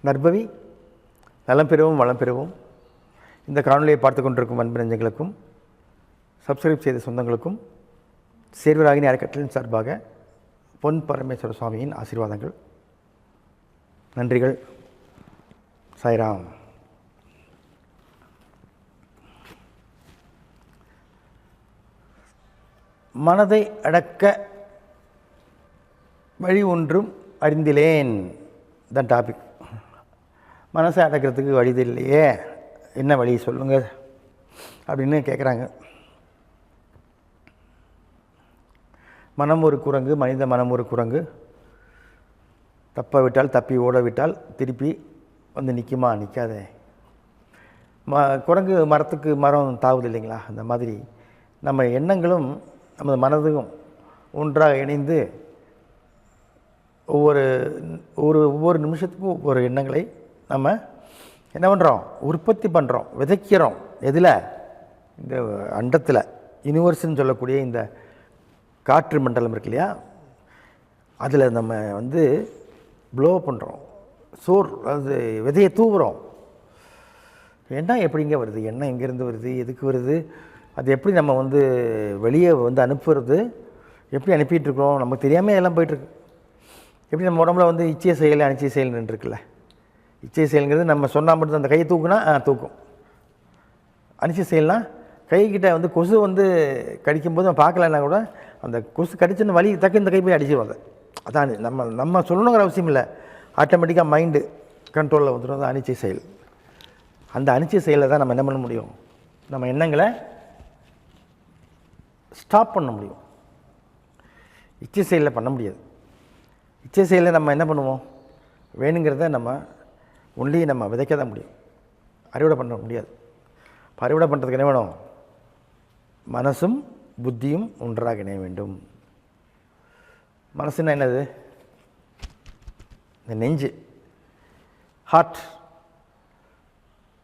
நற்பவி நலம் பெறவும் வளம் பெறவும். இந்த காணொலியை பார்த்து கொண்டிருக்கும் அன்பு நெஞ்சங்களுக்கும் சப்ஸ்கிரைப் செய்த சொந்தங்களுக்கும் சேர்வராகினி அறக்கட்டளையின் சார்பாக பொன் பரமேஸ்வர சுவாமியின் ஆசீர்வாதங்கள், நன்றிகள். சாய்ராம். மனதை அடக்க வழி ஒன்றும் அறிந்திலேன் தான் டாபிக். மனசை அடக்கிறதுக்கு வழி இல்லையே, என்ன வழி சொல்லுங்கள் அப்படின்னு கேட்குறாங்க. மனம் ஒரு குரங்கு, மனித மனம் ஒரு குரங்கு. தப்ப விட்டால், தப்பி ஓட விட்டால் திருப்பி வந்து நிற்குமா? நிற்காதே. குரங்கு மரத்துக்கு மரம் தாவுது இல்லைங்களா? அந்த மாதிரி நம்ம எண்ணங்களும் நமது மனதும் ஒன்றாக இணைந்து ஒவ்வொரு நிமிஷத்துக்கும் ஒவ்வொரு எண்ணங்களை நம்ம என்ன பண்ணுறோம்? உற்பத்தி பண்ணுறோம், விதைக்கிறோம். எதில்? இந்த அண்டத்தில், யூனிவர்ஸ்ன்னு சொல்லக்கூடிய இந்த காற்று மண்டலம் இருக்கு இல்லையா, அதில் நம்ம வந்து ப்ளோ பண்ணுறோம், அது விதையை தூவுறோம். எண்ணம் எப்படிங்க வருது? எண்ணம் எங்கேருந்து வருது? எதுக்கு வருது? அது எப்படி நம்ம வந்து வெளியே வந்து அனுப்புறது? எப்படி அனுப்பிட்டுருக்கோம்? நமக்கு தெரியாமல் எல்லாம் போய்ட்டுருக்கு. எப்படி நம்ம உடம்புல வந்து இச்சை செயல் அனிச்சை செயல் நின்றுருக்குல்ல. இச்சை செயல்ங்கிறது நம்ம சொன்னால் மட்டும் அந்த கையை தூக்குனா தூக்கும். அனிச்சை செயல்னால் கைக்கிட்ட வந்து கொசு வந்து கடிக்கும்போது நம்ம பார்க்கலன்னா கூட அந்த கொசு கடிச்சுன்னு வலி தக்க இந்த கை போய் அடிச்சிடுவாங்க. அதான் நம்ம சொல்லணுங்கிற அவசியம் இல்லை, ஆட்டோமேட்டிக்காக மைண்டு கண்ட்ரோலில் வந்துடும். அது அனிச்சை செயல். அந்த அனிச்சை செயலை தான் நம்ம என்ன பண்ண முடியும்? நம்ம எண்ணங்களை ஸ்டாப் பண்ண முடியும். இச்சை செயலில் பண்ண முடியாது. இச்சை செயலில் நம்ம என்ன பண்ணுவோம்? வேணுங்கிறத நம்ம ஒன்லி நம்ம விதைக்க தான் முடியும், அறுவடை பண்ண முடியாது. அறுவடை பண்ணுறதுக்கு என்ன வேணும்? மனசும் புத்தியும் ஒன்றாக இணைய வேண்டும். மனசுன்னா என்னது? இந்த நெஞ்சு, ஹார்ட்.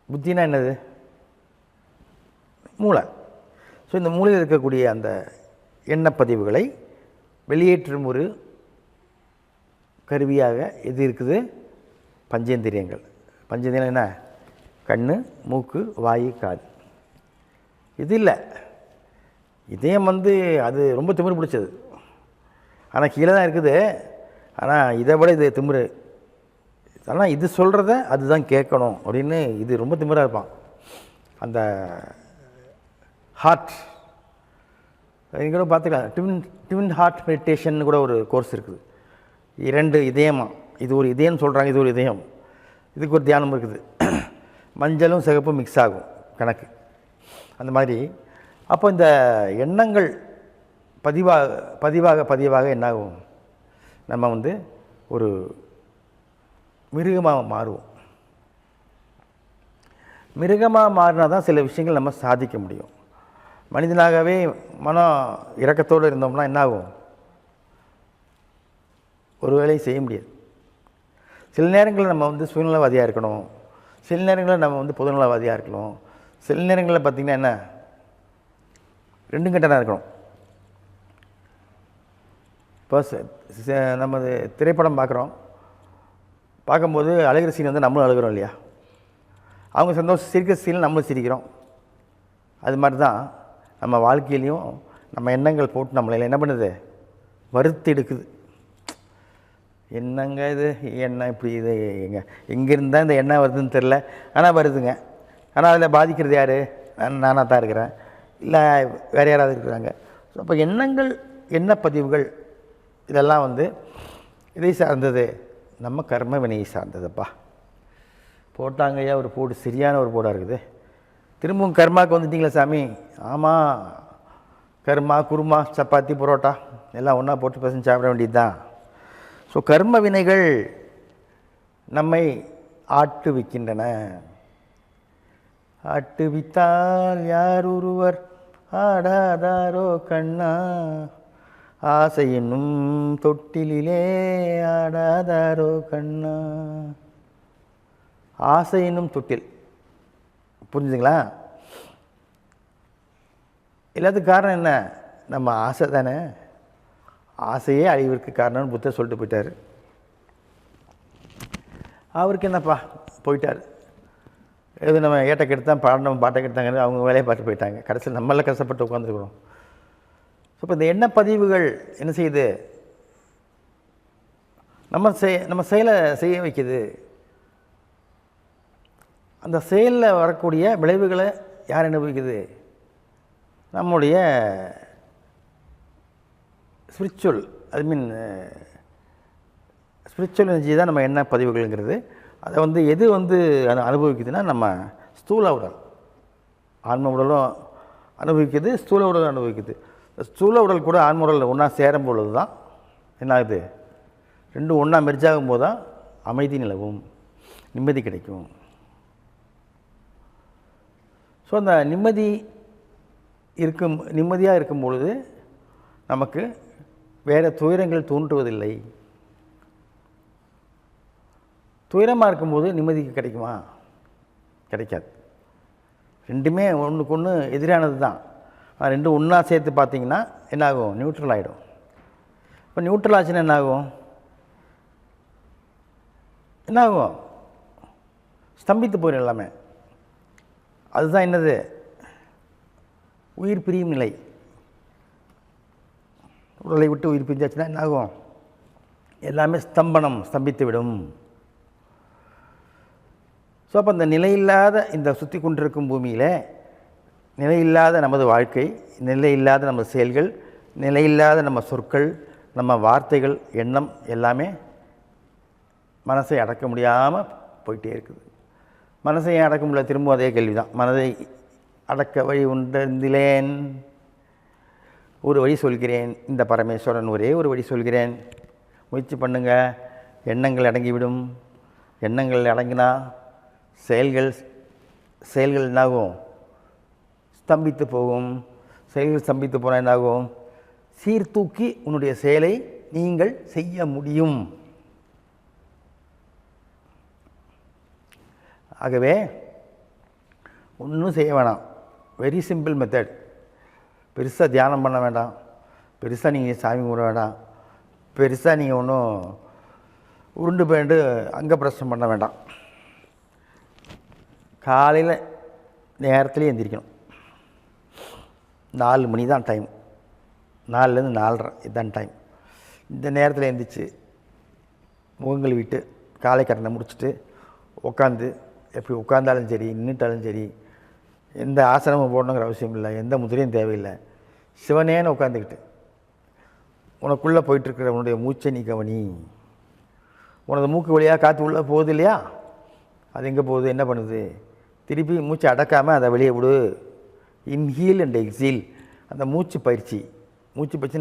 புத்தினா என்னது? மூளை. ஸோ இந்த மூளையில் இருக்கக்கூடிய அந்த எண்ணப்பதிவுகளை வெளியேற்றும் ஒரு கருவியாக எது இருக்குது? பஞ்சேந்திரியங்கள். பஞ்சேந்திரியம் என்ன? கண், மூக்கு, வாயு, காது. இது இல்லை. இதயம் வந்து அது ரொம்ப திமிரு பிடிச்சது. ஆனால் கீழே தான் இருக்குது. ஆனால் இதை விட இது திமிரு. ஆனால் இது சொல்கிறத அதுதான் கேட்கணும் அப்படின்னு இது ரொம்ப திமிராக இருப்பான். அந்த ஹார்ட் இங்கே கூட பார்த்துக்கலாம். ட்வின் ஹார்ட் மெடிடேஷன் கூட ஒரு கோர்ஸ் இருக்குது. 2 இதயமா. இது ஒரு இதயம்னு சொல்கிறாங்க, இது ஒரு இதயம். இதுக்கு ஒரு தியானம் இருக்குது. மஞ்சளும் சிகப்பும் மிக்ஸ் ஆகும் கணக்கு. அந்த மாதிரி அப்போ இந்த எண்ணங்கள் பதிவாக என்னாகும்? நம்ம வந்து ஒரு மிருகமாக மாறுவோம். மிருகமாக மாறினா தான் சில விஷயங்கள் நம்ம சாதிக்க முடியும். மனிதனாகவே மனம் இரக்கத்தோடு இருந்தோம்னா என்னாகும்? ஒரு வேலையும் செய்ய முடியாது. சில நேரங்களில் நம்ம வந்து சுயநலவாதியாக இருக்கணும், சில நேரங்களில் நம்ம வந்து பொதுநலவாதியாக இருக்கணும், சில நேரங்களில் பார்த்திங்கன்னா என்ன 2 கட்டணம் இருக்கணும். இப்போ நம்ம திரைப்படம் பார்க்கும்போது அழுகிற சீன் வந்து நம்மளும் அழுகிறோம் இல்லையா? அவங்க சந்தோஷம் சிரிக்கிற சீனில் நம்மளும் சிரிக்கிறோம். அது மாதிரி தான் நம்ம வாழ்க்கையிலையும் நம்ம எண்ணங்கள் போட்டு நம்மளை என்ன பண்ணுது? வறுத்து எடுக்குது. என்னங்க இது எண்ணம் இப்படி இது எங்கேருந்து தான் இந்த எண்ணம் வருதுன்னு தெரில, ஆனால் வருதுங்க. ஆனால் அதில் பாதிக்கிறது யார்? நானாக தான் இருக்கிறேன், இல்லை வேறு யாராவது இருக்கிறாங்க. ஸோ அப்போ எண்ணங்கள், எண்ணப்பதிவுகள் இதெல்லாம் வந்து இதை சார்ந்தது, நம்ம கர்ம வினையை சார்ந்ததுப்பா. போட்டாங்கய்யா ஒரு போடு, சரியான ஒரு போடாக இருக்குது. திரும்பவும் கர்மாவுக்கு வந்துட்டிங்களா சாமி? ஆமாம், கர்மா, குருமா, சப்பாத்தி, பரோட்டா எல்லாம் ஒன்றா போட்டு பசங்க சாப்பிட வேண்டியது தான். ஸோ கர்ம வினைகள் நம்மை ஆட்டுவிக்கின்றன. ஆட்டுவித்தால் யார் ஒருவர் ஆடாதாரோ கண்ணா, ஆசை என்னும் தொட்டிலே ஆடாதாரோ கண்ணா. ஆசை என்னும் தொட்டில், புரிஞ்சுங்களா? எல்லாத்துக்கும் காரணம் என்ன? நம்ம ஆசை தானே. ஆசையே அழிவிற்கு காரணம்னு புத்தர் சொல்லிட்டு போயிட்டார். அவருக்கு என்னப்பா போயிட்டார், எது நம்ம ஏட்டை கெடுத்தான் பாடினவன் பாட்டை கெடுத்தாங்க, அவங்க வேலையை பார்த்து போயிட்டாங்க. கடைசியில் நம்மளாம் கஷ்டப்பட்டு உட்காந்துருக்குறோம். ஸோ இப்போ இந்த எண்ணப்பதிவுகள் என்ன செய்யுது, நம்ம செயலை செய்ய வைக்குது. அந்த செயலில் வரக்கூடிய விளைவுகளை யார் அனுபவிக்குது, நம்முடைய ஸ்பிரிச்சுவல் ஸ்பிரிச்சுவல் எனர்ஜி தான் நம்ம எண்ண பதிவுகள்ங்கிறது. அதை எது அனுபவிக்குதுன்னா நம்ம ஸ்தூல உடல், ஆன்ம உடலும் அனுபவிக்குது, ஸ்தூல உடலும் அனுபவிக்குது. ஸ்தூல உடல் கூட ஆன்ம உடல் ஒன்றா சேரும் பொழுது தான் என்ன ஆகுது, ரெண்டும் ஒன்றா மெர்ஜாகும் போது தான் அமைதி நிலவும், நிம்மதி கிடைக்கும். ஸோ அந்த நிம்மதியாக இருக்கும் பொழுது நமக்கு வேறு துயரங்கள் தோன்றுவதில்லை. துயரமாக இருக்கும்போது நிம்மதிக்கு கிடைக்குமா? கிடைக்காது. ரெண்டுமே ஒன்றுக்கு ஒன்று எதிரானது தான். ரெண்டும் ஒன்றா சேர்த்து பார்த்திங்கன்னா என்னாகும், நியூட்ரல் ஆகிடும். இப்போ நியூட்ரல் ஆச்சுன்னா என்னாகும், ஸ்தம்பித்து போயிடும் எல்லாமே. அதுதான் என்னது, உயிர் பிரியும் நிலை. உடலை விட்டு உயிர் பிரிஞ்சாச்சுன்னா என்னாகும், எல்லாமே ஸ்தம்பித்து விடும். ஸோ அப்போ அந்த நிலையில்லாத இந்த சுற்றி கொண்டிருக்கும் பூமியில் நிலையில்லாத நமது வாழ்க்கை, நிலையில்லாத நம்ம செயல்கள், நிலையில்லாத நம்ம சொற்கள், நம்ம வார்த்தைகள், எண்ணம் எல்லாமே மனசை அடக்க முடியாமல் போயிட்டே இருக்குது. மனசை ஏன் அடக்க முடியல, திரும்ப அதே கேள்வி தான். மனதை அடக்க வழி உண்டிலேன், ஒரு வழி சொல்கிறேன், இந்த பரமேஸ்வரன் ஒரே ஒரு வழி சொல்கிறேன், முயற்சி பண்ணுங்க. எண்ணங்கள் அடங்கிவிடும். எண்ணங்கள் அடங்கினா செயல்கள் என்னாகும், ஸ்தம்பித்து போகும். செயல்கள் ஸ்தம்பித்து போனால் என்னாகும், சீர்தூக்கி உன்னுடைய செயலை நீங்கள் செய்ய முடியும். ஆகவே ஒன்றும் செய்ய வேணாம், வெரி சிம்பிள் மெத்தட். பெருசாக தியானம் பண்ண வேண்டாம், பெருசாக நீங்கள் சாமி கும்பிட வேண்டாம், பெருசாக நீங்கள் ஒன்றும் உருண்டு போயிட்டு அங்க பிரசனம் பண்ண வேண்டாம். காலையில் நேரத்துலேயே எந்திரிக்கணும். 4 மணி தான் டைம், 4லேருந்து 4:30 இதுதான் டைம். இந்த நேரத்தில் எழுந்திரிச்சு முகங்கள் விட்டு காலை கடனை முடிச்சுட்டு உட்காந்து, எப்படி உட்காந்தாலும் சரி நின்றுட்டாலும் சரி, எந்த ஆசனமும் போடணுங்கிற அவசியம் இல்லை, எந்த முதிரையும் தேவையில்லை. சிவனேன்னு உட்காந்துக்கிட்டு உனக்குள்ளே போயிட்டுருக்கிற உன்னுடைய மூச்சை நீ கவனி. உனது மூக்கு வழியாக காற்று உள்ளே போகுது இல்லையா, அது எங்கே போகுது, என்ன பண்ணுது, திருப்பி மூச்சை அடக்காமல் அதை வெளியே விடு. இன்ஹீல் அண்ட் எக்ஸீல், அந்த மூச்சு பயிற்சி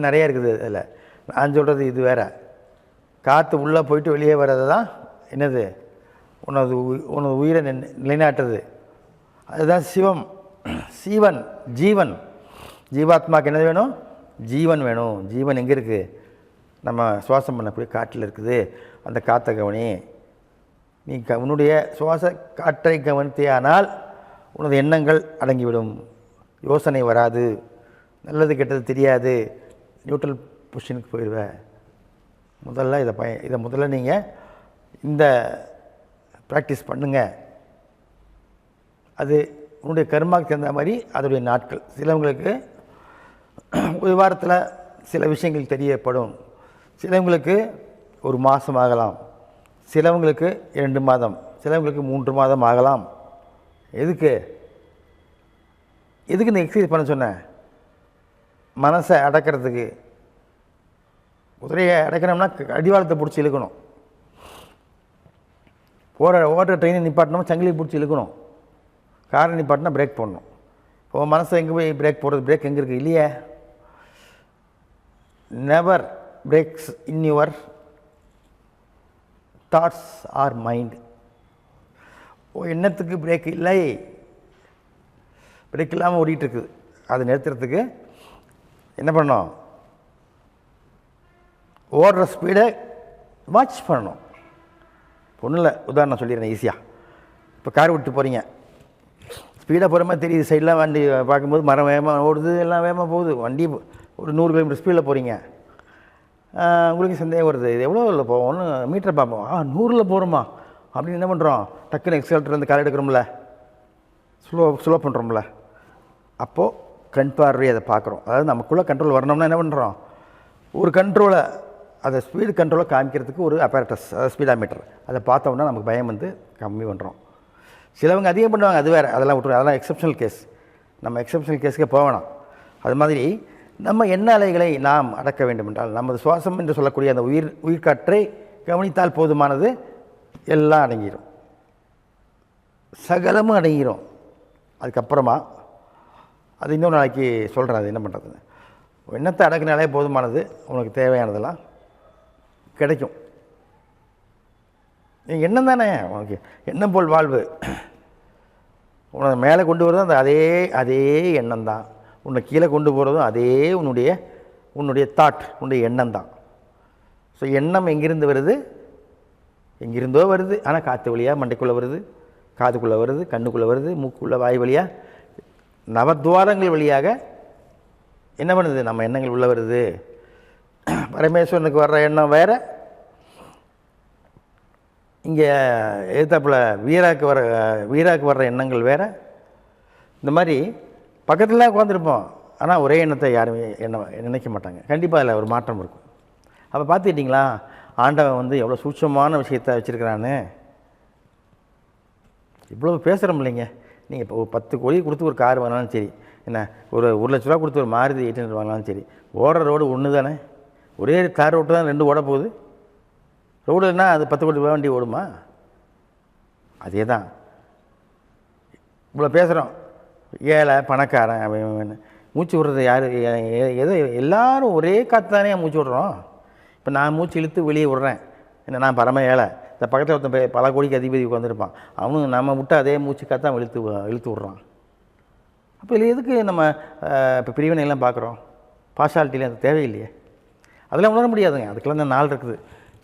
நிறையா இருக்குது. அதில் நான் சொல்கிறது இது வேறு. காற்று உள்ளே போயிட்டு வெளியே வர்றது தான் என்னது, உனது உயிரை நிலைநாட்டுறது. அதுதான் சிவன், ஜீவன். ஜீவாத்மாவுக்கு என்ன வேணும், ஜீவன் வேணும். ஜீவன் எங்கே இருக்குது, நம்ம சுவாசம் பண்ணக்கூடிய காற்றில் இருக்குது. அந்த காற்றை கவனி. நீ உன்னுடைய சுவாச காற்றை கவனித்தேயானால் உனது எண்ணங்கள் அடங்கிவிடும், யோசனை வராது, நல்லது கெட்டது தெரியாது, நியூட்ரல் பொசிஷனுக்கு போயிடுவேன். முதல்ல இதை முதல்ல நீங்கள் இந்த ப்ராக்டிஸ் பண்ணுங்கள். அது உன்னுடைய கர்மாவுக்கு தகுந்த மாதிரி அதோடைய நாட்கள். சிலவங்களுக்கு ஒரு வாரத்தில் சில விஷயங்கள் தெரியப்படும், சிலவங்களுக்கு 1 மாதம் ஆகலாம், சிலவங்களுக்கு 2 மாதம், சிலவங்களுக்கு 3 மாதம் ஆகலாம். எதுக்கு இந்த எக்ஸசைஸ் பண்ண சொன்னேன், மனசை அடக்கிறதுக்கு. குதிரையை அடக்கணும்னா அடிவாளத்தை பிடிச்சி இழுக்கணும். ஓடுற ட்ரெயினை நிப்பாட்டணும், சங்கிலியை பிடிச்சி இழுக்கணும். காரை நிப்பாட்டினா பிரேக் போடணும். இப்போ மனசை எங்கே போய் பிரேக் போடுறது, பிரேக் எங்கே இருக்குது, இல்லையே. Never breaks in your thoughts or mind. எண்ணத்துக்கு பிரேக் இல்லை, பிரேக் இல்லாமல் ஓடிட்டுருக்குது. அதை நிறுத்துறதுக்கு என்ன பண்ணணும், ஓடுற ஸ்பீடை வாட்ச் பண்ணணும். ஒன்றும் இல்லை, உதாரணம் சொல்லிடுறேன் ஈஸியாக. இப்போ கார் விட்டு போகிறீங்க, ஸ்பீடாக போகிற மாதிரி தெரியுது, சைடெலாம் வண்டி பார்க்கும்போது மரம் வேகமாக ஓடுது, எல்லாம் வேகமாக போகுது. வண்டி ஒரு 100 கிலோமீட்டர் ஸ்பீடில் போகிறீங்க. உங்களுக்கு சந்தேகம் வருது, இது எவ்வளோ இல்லை போவோம், ஒன்று மீட்டர் பார்ப்போம், 100ல் போகிறோமா, அப்படின்னு என்ன பண்ணுறோம், டக்குன்னு எக்ஸலேட்டர் கால் எடுக்கிறோம்ல, ஸ்லோ பண்ணுறோம்ல, அப்போது கண் பார்வை அதை பார்க்குறோம். அதாவது நமக்குள்ளே கண்ட்ரோல் வரணும்னா என்ன பண்ணுறோம், ஒரு கண்ட்ரோலை, அதை ஸ்பீடு கண்ட்ரோலை காமிக்கிறதுக்கு ஒரு அப்பேரட்டஸ், அதாவது ஸ்பீடாமீட்டர், அதை பார்த்தோம்னா நமக்கு பயம் கம்மி பண்ணுறோம். சிலவங்க அதிகம் பண்ணுவாங்க, அது வேறு, அதெல்லாம் விட்டுருவோம், அதெல்லாம் எக்ஸப்ஷனல் கேஸ். நம்ம எக்ஸப்ஷனல் கேஸுக்கே போக வேணாம். அது மாதிரி நம்ம எண்ண அலைகளை நாம் அடக்க வேண்டும் என்றால் நமது சுவாசம் என்று சொல்லக்கூடிய அந்த உயிர்காற்றை கவனித்தால் போதுமானது. எல்லாம் அடங்கிடும், சகலமும் அடங்கிடும். அதுக்கப்புறமா அது இன்னொரு நாளைக்கு சொல்கிறேன், அது என்ன பண்ணுறதுன்னு. எண்ணத்தை அடக்கினாலே போதுமானது, உனக்கு தேவையானதெல்லாம் கிடைக்கும். நீ எண்ணம் தானே, உனக்கு எண்ணம் போல் வாழ்வு. உன்னை மேலே கொண்டு வரதும் அந்த அதே எண்ணம் தான், உன்னை கீழே கொண்டு போகிறதும் அதே உன்னுடைய தாட், உன்னுடைய எண்ணம் தான். ஸோ எண்ணம் எங்கிருந்து வருது, எங்கிருந்தோ வருது. ஆனால் காற்று வழியாக மண்டைக்குள்ளே வருது, காதுக்குள்ளே வருது, கண்ணுக்குள்ளே வருது, மூக்குள்ளே வாய் வழியாக, நவத்வாரங்கள் வழியாக என்ன பண்ணுது, நம்ம எண்ணங்கள் உள்ளே வருது. பரமேஸ்வரனுக்கு வர்ற எண்ணம் வேறு, இங்கே எதிர்த்தாப்புல வீராக்கு வர்ற எண்ணங்கள் வேறு. இந்த மாதிரி பக்கத்தில் தான் உட்காந்துருப்போம், ஆனால் ஒரே எண்ணத்தை யாருமே நினைக்க மாட்டாங்க. கண்டிப்பாக அதில் ஒரு மாற்றம் இருக்கும். அப்போ பார்த்துக்கிட்டிங்களா, ஆண்டவன் எவ்வளோ சூட்சமான விஷயத்தை வச்சுருக்கிறான்னு. இவ்வளோ பேசுகிறோம் இல்லைங்க. நீங்கள் இப்போ 10 கோடி கொடுத்து ஒரு கார் வாங்கினாலும் சரி, என்ன ஒரு 1,00,000 கொடுத்து ஒரு மாருதி 800 வாங்கினாலும் சரி, ஓடுற ரோடு ஒன்று தானே. ஒரே கார் ரோட்டு தான் 2 ஓட போகுது. ரோடுன்னா அது 10 கோடி வண்டி ஓடுமா? அதே தான். இவ்வளோ பேசுகிறோம், ஏழை பணக்காரன் அவன் மூச்சு விடுறது யார், ஏதோ எல்லோரும் ஒரே காற்று தானே மூச்சு விடுறோம். இப்போ நான் மூச்சு இழுத்து வெளியே விட்றேன், என்ன நான் பரம ஏழை. இந்த பக்கத்தில் ஒருத்தன் பல கோடிக்கு அதிபதி உட்காந்துருப்பான், அவனும் நம்ம விட்டு அதே மூச்சு காற்று இழுத்து விட்றான். அப்போ இல்லை எதுக்கு நம்ம இப்போ பிரிவினையெல்லாம் பார்க்குறோம், பார்ஷாலிட்டியில் அது தேவையில்லையே. அதெல்லாம் உணர முடியாதுங்க, அதுக்கெல்லாம் தான் நாள் இருக்குது.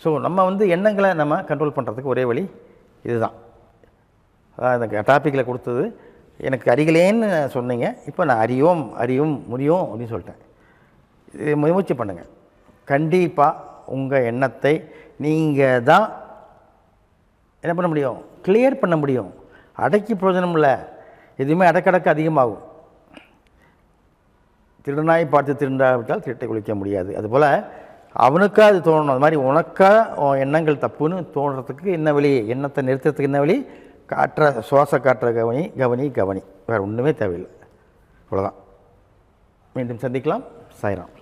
ஸோ நம்ம எண்ணங்களை நம்ம கண்ட்ரோல் பண்ணுறதுக்கு ஒரே வழி இதுதான். அதான் இந்த டாப்பிக்கில் கொடுத்தது. எனக்கு அறிகலேன்னு சொன்னீங்க, இப்போ நான் அறியும் முடியும் அப்படின்னு சொல்லிட்டேன். இது முயற்சி பண்ணுங்கள். கண்டிப்பாக உங்கள் எண்ணத்தை நீங்கள் தான் என்ன பண்ண முடியும், கிளியர் பண்ண முடியும். அடக்கி பிரயோஜனம் இல்லை, எதுவுமே அடக்கடக்க அதிகமாகும். திருடனாய் பார்த்து திருண்டாவிட்டால் திருட்டை குளிக்க முடியாது. அதுபோல் அவனுக்கா அது தோணணும். அது மாதிரி உனக்கா எண்ணங்கள் தப்புன்னு தோணுறதுக்கு என்ன வழி, எண்ணத்தை நிறுத்துறதுக்கு என்ன வழி, சுவாச காற்ற கவனி. வேறு ஒன்றுமே தேவையில்லை. அவ்வளோதான். மீண்டும் சந்திக்கலாம். சாய்ராம்.